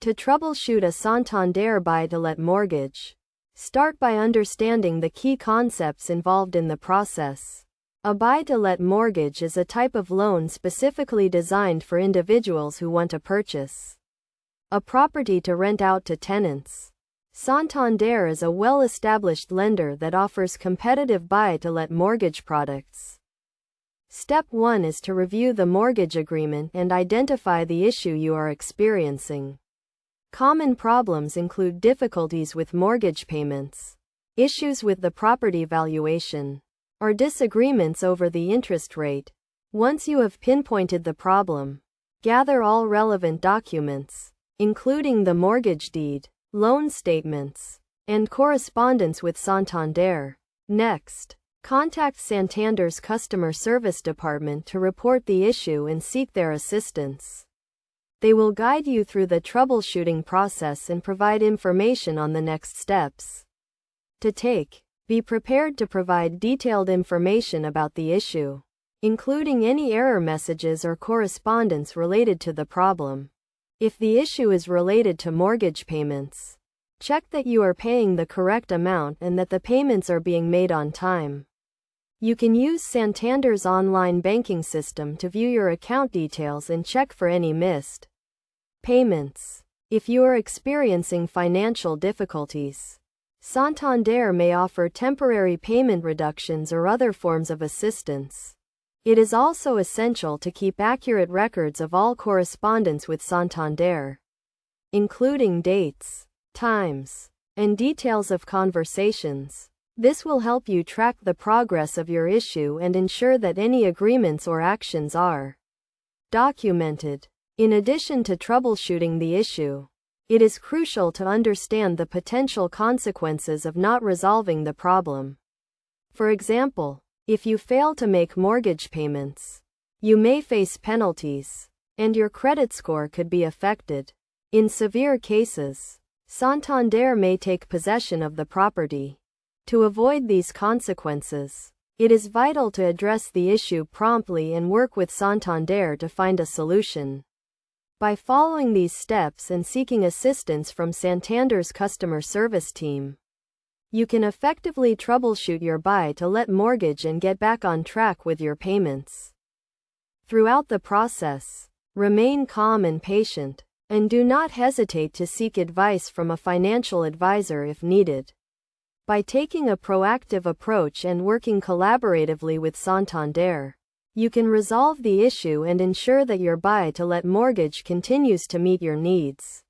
To troubleshoot a Santander buy-to-let mortgage, start by understanding the key concepts involved in the process. A buy-to-let mortgage is a type of loan specifically designed for individuals who want to purchase a property to rent out to tenants. Santander is a well-established lender that offers competitive buy-to-let mortgage products. Step 1 is to review the mortgage agreement and identify the issue you are experiencing. Common problems include difficulties with mortgage payments, issues with the property valuation, or disagreements over the interest rate. Once you have pinpointed the problem, gather all relevant documents, including the mortgage deed, loan statements, and correspondence with Santander. Next, contact Santander's customer service department to report the issue and seek their assistance. They will guide you through the troubleshooting process and provide information on the next steps to take. Be prepared to provide detailed information about the issue, including any error messages or correspondence related to the problem. If the issue is related to mortgage payments, check that you are paying the correct amount and that the payments are being made on time. You can use Santander's online banking system to view your account details and check for any missed payments. If you are experiencing financial difficulties, Santander may offer temporary payment reductions or other forms of assistance. It is also essential to keep accurate records of all correspondence with Santander, including dates, times, and details of conversations. This will help you track the progress of your issue and ensure that any agreements or actions are documented. In addition to troubleshooting the issue, it is crucial to understand the potential consequences of not resolving the problem. For example, if you fail to make mortgage payments, you may face penalties, and your credit score could be affected. In severe cases, Santander may take possession of the property. To avoid these consequences, it is vital to address the issue promptly and work with Santander to find a solution. By following these steps and seeking assistance from Santander's customer service team, you can effectively troubleshoot your buy-to-let mortgage and get back on track with your payments. Throughout the process, remain calm and patient, and do not hesitate to seek advice from a financial advisor if needed. By taking a proactive approach and working collaboratively with Santander, you can resolve the issue and ensure that your buy-to-let mortgage continues to meet your needs.